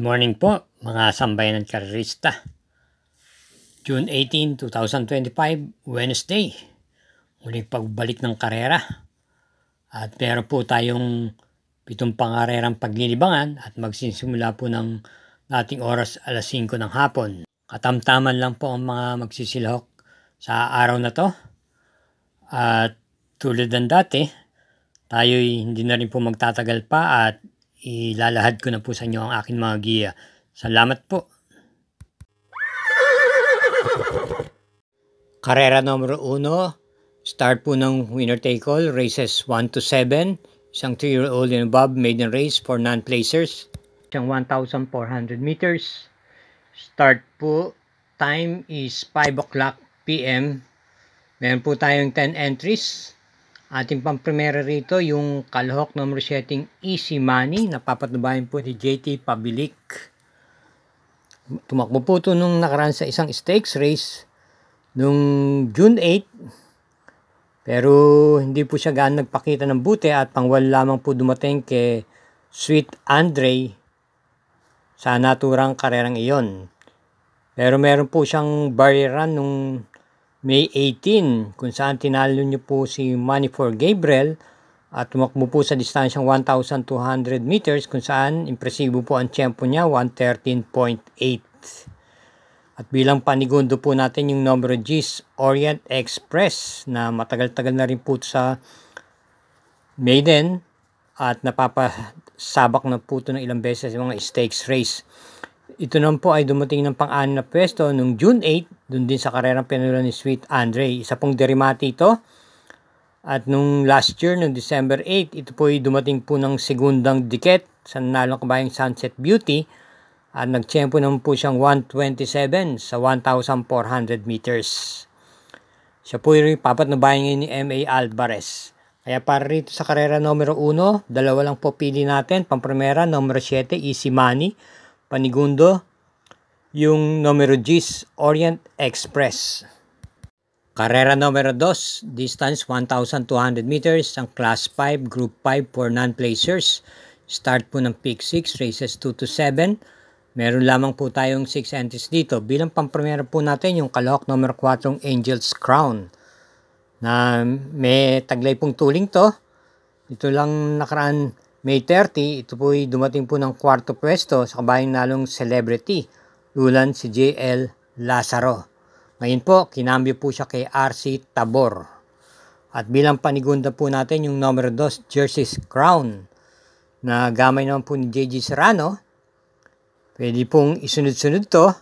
Good morning po mga sambayan ng karerista. June 18, 2025, Wednesday. Muling pagbalik ng karera. At meron po tayong 7 pangarerang paglilibangan at magsisimula po ng dating oras alas 5 ng hapon. Katamtaman lang po ang mga magsisilahok sa araw na to. At tulad ng dati, tayo'y hindi na rin po magtatagal pa at ilalahad ko na po sa inyo ang aking mga giya. Salamat po. Karera numero 1. Start po ng winner take all. Races 1 to 7. Isang 3-year-old and above maiden race for non-placers. Isang 1,400 meters. Start po. Time is 5 o'clock p.m. Meron po tayong 10 entries. Ating pang-primera rito, yung kalahok number 7, Easy Money. Napapatubayan po ni JT Pabilik. Tumakbo po ito nung nakaraan sa isang stakes race nung June 8. Pero hindi po siya gaano nagpakita ng buti at pangwalo lamang po dumating kay Sweet Andre sa naturang karerang iyon. Pero meron po siyang barrier run nung May 18, kung saan tinalo niyo po si Money for Gabriel at tumakbo po sa distansyang 1,200 meters kung saan impresibo po ang tiyempo niya, 1:13.8. At bilang panigundo po natin yung numero G's Orient Express na matagal-tagal na rin po sa maiden at napapasabak na po ito ng ilang beses sa mga stakes race. Ito naman po ay dumating ng pang-6 na pwesto nung June 8, dun din sa karerang pinanalo ni Sweet Andre. Isa pong derimati ito. At nung last year, nung December 8, ito po ay dumating po ng segundang diket sa nanalong kabayang Sunset Beauty. At nagtiyempo naman po siyang 1:27 sa 1,400 meters. Siya po ay papatnubayan ngayon ni M.A. Alvarez. Kaya para rito sa karera numero 1, dalawa lang po pili natin. Pang-primera, numero 7, Easy Money. Panigundo, yung numero G's Orient Express. Karera numero 2, distance 1,200 meters, ang Class 5, Group 5 for non-placers. Start po ng Peak 6, races 2 to 7. Meron lamang po tayong 6 entries dito. Bilang pang-primera po natin yung kalahok numero 4, Angel's Crown. Na may taglay pong tuling to. Ito lang nakaraan May 30, ito po ay dumating po ng 4th pwesto sa kabayang nalong Celebrity, lulan si JL Lazaro. Ngayon po, kinambyo po siya kay RC Tabor. At bilang panigunda po natin yung numero 2, Jersey's Crown, na gamay naman po ni JG Serrano. Pwede pong isunod-sunod to.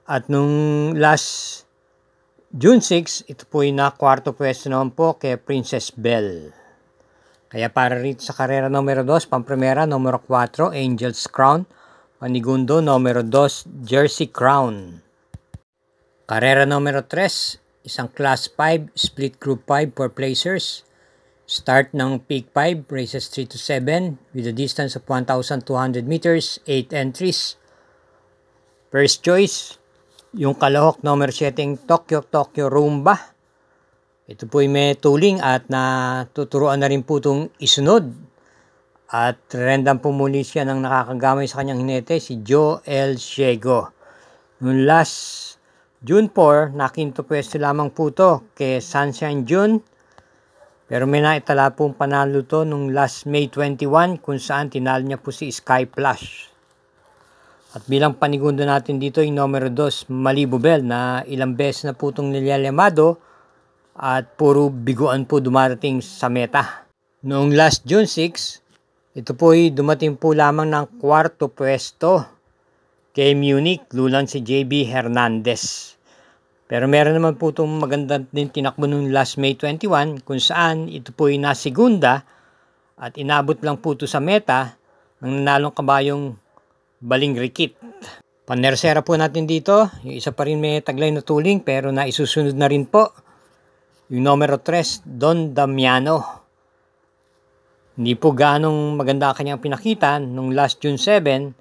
At nung last June 6, ito po ay na 4th pwesto naman po kay Princess Belle. Kaya para rito sa karera numero 2, pang-primera, numero 4, Angel's Crown. Panigundo, numero 2, Jersey Crown. Karera numero 3, isang Class 5, Split Group 5 for placers. Start ng Peak 5, races 3 to 7, with a distance of 1,200 meters, 8 entries. First choice, yung kalahok numero 7, Tokyo Rumba. Ito po ay may tuling at natuturuan na rin po itong isunod. At random po muli siya ng nakakagamay sa kanyang hinete, si Joel Ciego. Noong last June 4, nakinto pwesto lamang po ito kay Sunshine June. Pero may naitala pong panalo to nung last May 21 kung saan tinalo niya po si Sky Flash. At bilang panigundo natin dito yung numero 2, Malibu Bell na ilang beses na po itong nilalamado. At puro biguan po dumarating sa meta. Noong last June 6, ito po ay dumating po lamang ng 4th pwesto kay Munich, lulan si JB Hernandez. Pero meron naman po itong magandang din tinakbo noong last May 21 kung saan ito po ay nasigunda at inabot lang po ito sa meta ng nanalong kabayong Baling Rikit. Panersera po natin dito, yung isa pa rin may taglay na tuling pero naisusunod na rin po. Yung numero 3, Don Damiano. Hindi po ganong maganda ang kanyang pinakita. Nung last June 7,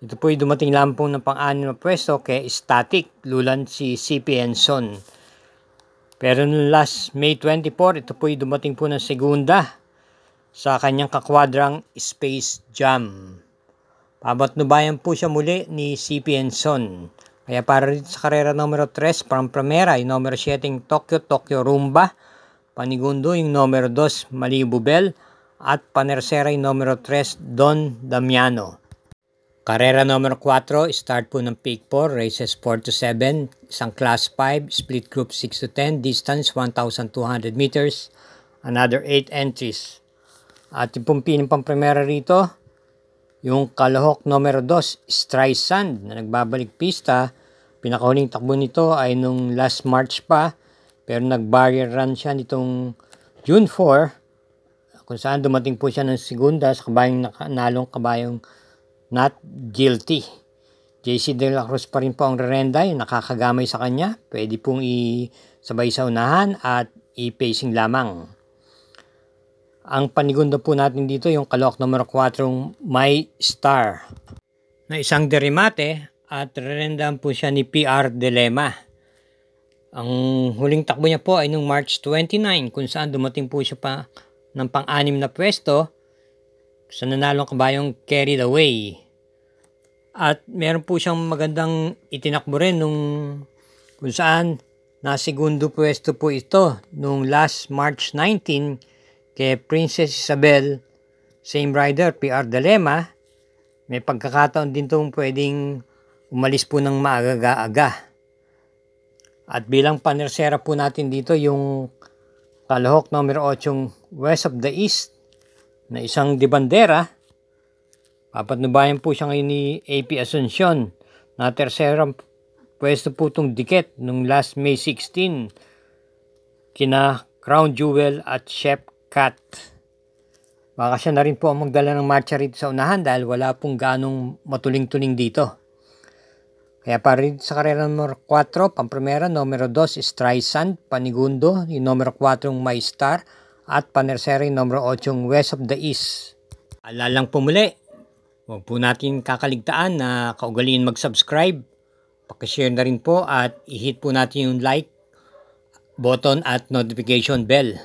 ito po ay dumating lang po ng pang-6 na pwesto kay Static, lulan si CP Enson. Pero nung last May 24, ito po ay dumating po ng segunda sa kanyang kakwadrang Space Jam. Pabatnubayan po siya muli ni CP Enson. Kaya para rin sa karera numero 3, Primera, yung numero 7, Tokyo Rumba. Panigundo, yung numero 2, Malibu Bell. At panersera, yung numero 3, Don Damiano. Karera numero 4, start po ng Peak 4, races 4 to 7, isang class 5, split group 6 to 10, distance 1,200 meters, another 8 entries. At yung pong Primera rito, yung Kalahok numero 2, Streisand na nagbabalik pista. Pinakahuling takbo nito ay nung last March pa, pero nag-barrier run siya nitong June 4, kung saan dumating po siya ng segunda sa kabayong nalong kabayong Not Guilty. JC De La Cruz pa rin po ang rerenda, yung nakakagamay sa kanya. Pwede pong isabay sa unahan at i-pacing lamang. Ang panigundo po natin dito yung Kalahok numero 4, My Star, na isang derimate at rerendahan po siya ni PR Dilema. Ang huling takbo niya po ay nung March 29, kung saan dumating po siya pa ng pang-anim na pwesto sa nanalong kabayong Carried Away. At meron po siyang magandang itinakbo rin nung kung saan nasegundo pwesto po ito nung last March 19 kay Princess Isabel, same rider, PR Dilema. May pagkakataon din itong pwedeng umalis po ng maaga-aga. At bilang panersera po natin dito yung Kalahok numero 8, West of the East, na isang dibandera. Papatnubayan po siya ngayon ni AP Asuncion na terserang pwesto po itong dikit nung last May 16 kina Crown Jewel at Chef Cat. Baka siya na rin po ang magdala ng marcha rito sa unahan dahil wala pong ganong matuling-tuling dito. Kaya para rin sa karera numero 4, Primera, numero 2, Streisand, panigundo, yung numero 4, My Star, at panersera yung numero 8, West of the East. Alalang po muli, huwag po natin kakaligtaan na kaugalian mag-subscribe, pakishare na rin po at i-hit po natin yung like button at notification bell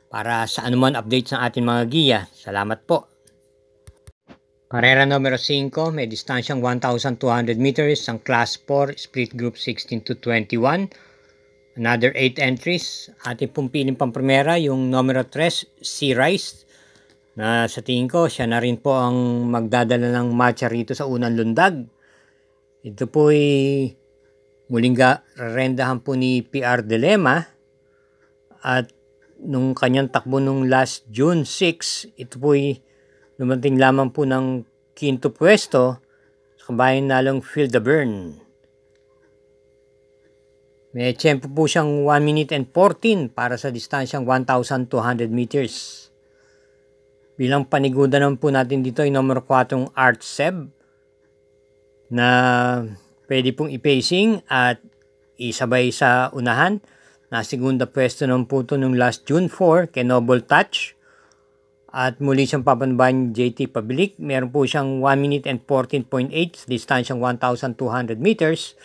para sa anuman updates ng ating mga giya. Salamat po. Karera numero 5, may distansyang 1,200 meters, ang class 4, split group 16 to 21. Another 8 entries. Ating pong piling Primera, yung numero 3, Sea Rice, na sa tingin ko, siya na rin po ang magdadala ng matcha rito sa unang lundag. Ito po ay muling rerendahan po ni PR Dilema. At nung kanyang takbo nung last June 6, ito po ay dumating lamang po ng quinto pwesto sa kabayang nalong Feel the Burn. May tempo po siyang 1 minute and 14 para sa distansyang 1,200 meters. Bilang paniguda naman po natin dito ay numero 4, Art Seb, na pwede pong i-pacing at isabay sa unahan. Na segunda pwesto naman po ito nung last June 4 kay Noble Touch. At muli siyang papanbayan JT Pabilik. Meron po siyang 1 minute and 14.8, distansyang 1,200 meters.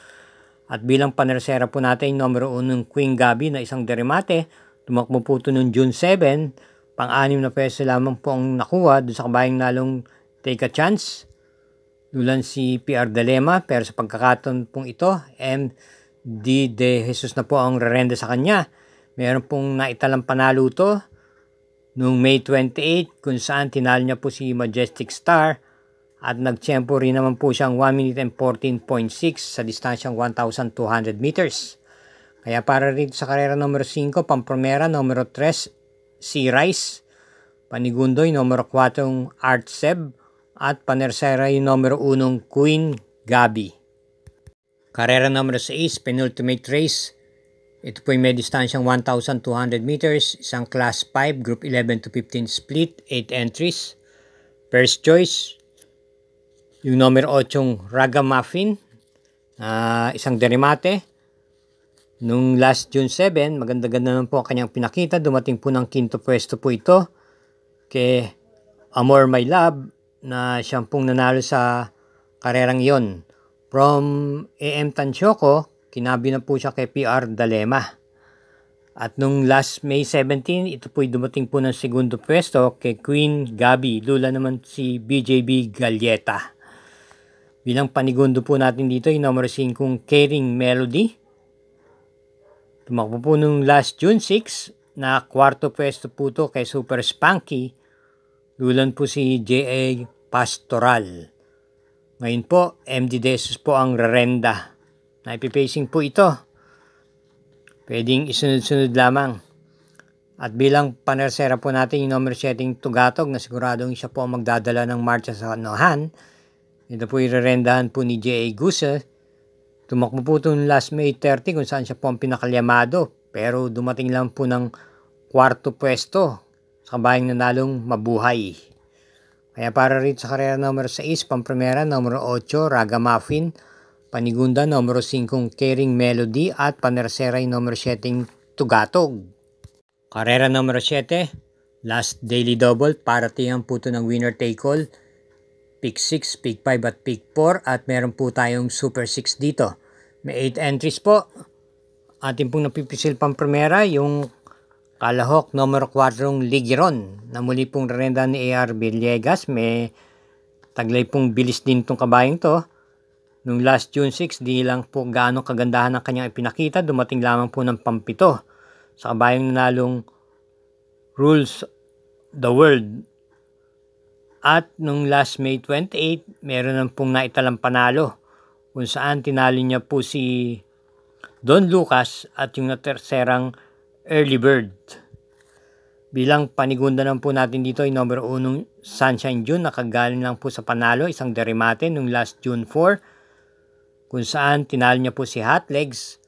At bilang panersera po natin, numero 1, Queen Gabi na isang derimate. Tumakbo po ito noong June 7. Pang-anim na peso lamang po ang nakuha doon sa kabayang nalong Take a Chance. Dulan si PR Dilema, pero sa pagkakataon pong ito, MD De Jesus na po ang rerenda sa kanya. Meron pong naitalang panalo ito noong May 28 kung saan tinalo niya po si Majestic Star at nagtiyempo rin naman po siyang 1 minute and 14.6 sa distansyang 1,200 meters. Kaya para rin sa karera numero 5, Primera, numero 3, Sea Rice, Panigundoy, numero 4, Art Seb, at panersera yung numero 1, Queen Gabi. Karera numero 6, penultimate race. Ito po yung may distansyang 1,200 meters, isang class 5, group 11 to 15 split, 8 entries. First choice, yung numero 8, Ragamuffin, isang derimate. Nung last June 7, maganda-ganda naman po ang kanyang pinakita. Dumating po ng quinto pwesto po ito kay Amor My Love na siyang pong nanalo sa karerang iyon. From AM Tanchoco, kinabi na po siya kay PR Dilema. At nung last May 17, ito po'y dumating po ng segundo pwesto kay Queen Gabi. Lula naman si BJB Galleta. Bilang panigundo po natin dito, yung number 5, Caring Melody. Tumakbo po nung last June 6, na kwarto pwesto po to kay Super Spunky. Dulan po si J.A. Pastoral. Ngayon po, MD Desus po ang rerenda. Naipipacing po ito. Pwedeng isunod-sunod lamang. At bilang panersera po natin yung number 7, Tugatog, na siguradong siya po ang magdadala ng marcha sa Nohan. Ito po irerendahan po ni J.A. Gusa. Tumakbo po ito last May 30 kung saan siya po ang pinakalyamado. Pero dumating lang po ng kwarto pwesto sa kabayang nanalong Mabuhay. Kaya para rito sa karera number 6, Pampremera, numero 8, Ragamuffin, Panigunda, numero 5, Caring Melody, at panersera yung numero 7, Tugatog. Karera numero 7, last daily double, paratingan po ito ng winner take all, pick 6, pick 5 at pick 4, at meron po tayong super 6 dito. May 8 entries po. Ating pong napipisil Pampremera, yung Kalahok, numero 4, Ligiron, na muli pong rerenda ni A.R. Villegas. May taglay pong bilis din itong kabayang to. Nung last June 6, di lang po gaano kagandahan ang kanyang ipinakita. Dumating lamang po ng pampito sa kabayang nanalong Rules the World. At nung last May 28, meron na pong naitalang panalo kung saan tinalo niya po si Don Lucas at yung terserang Early Bird. Bilang panigunda lang po natin dito yung number 1, Sunshine June, nakagaling lang po sa panalo, isang derimate nung last June 4, kung saan tinalo niya po si Hot Legs,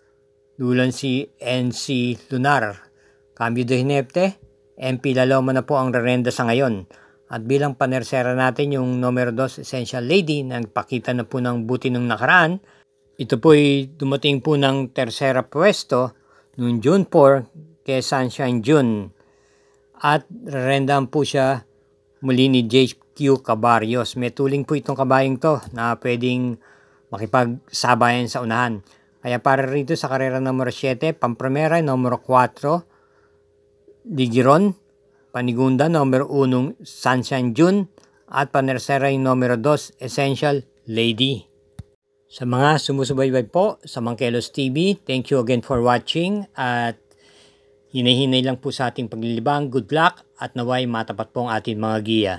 dulan si NC Lunar. Cambio de Hinepte, MP Laloma na po ang rerenda sa ngayon. At bilang panersera natin yung numero 2, Essential Lady, na nagpakita na po ng buti nung nakaraan. Ito po ay dumating po ng tersera pwesto noong June 4 kay Sunshine June. At rerendaan po siya muli ni JQ Cabarios. May tuling po itong kabayang to na pwedeng makipagsabayan sa unahan. Kaya para rito sa karera numero 7, Pampremera, numero 4, Ligiron, Panigunda, numero 1, Sunshine June, at panersera yung numero 2, Essential Lady. Sa mga sumusubaybay po sa Mangkelos TV, thank you again for watching at hinay-hinay lang po sa ating paglilibang. Good luck at naway matapat po ang ating mga giya.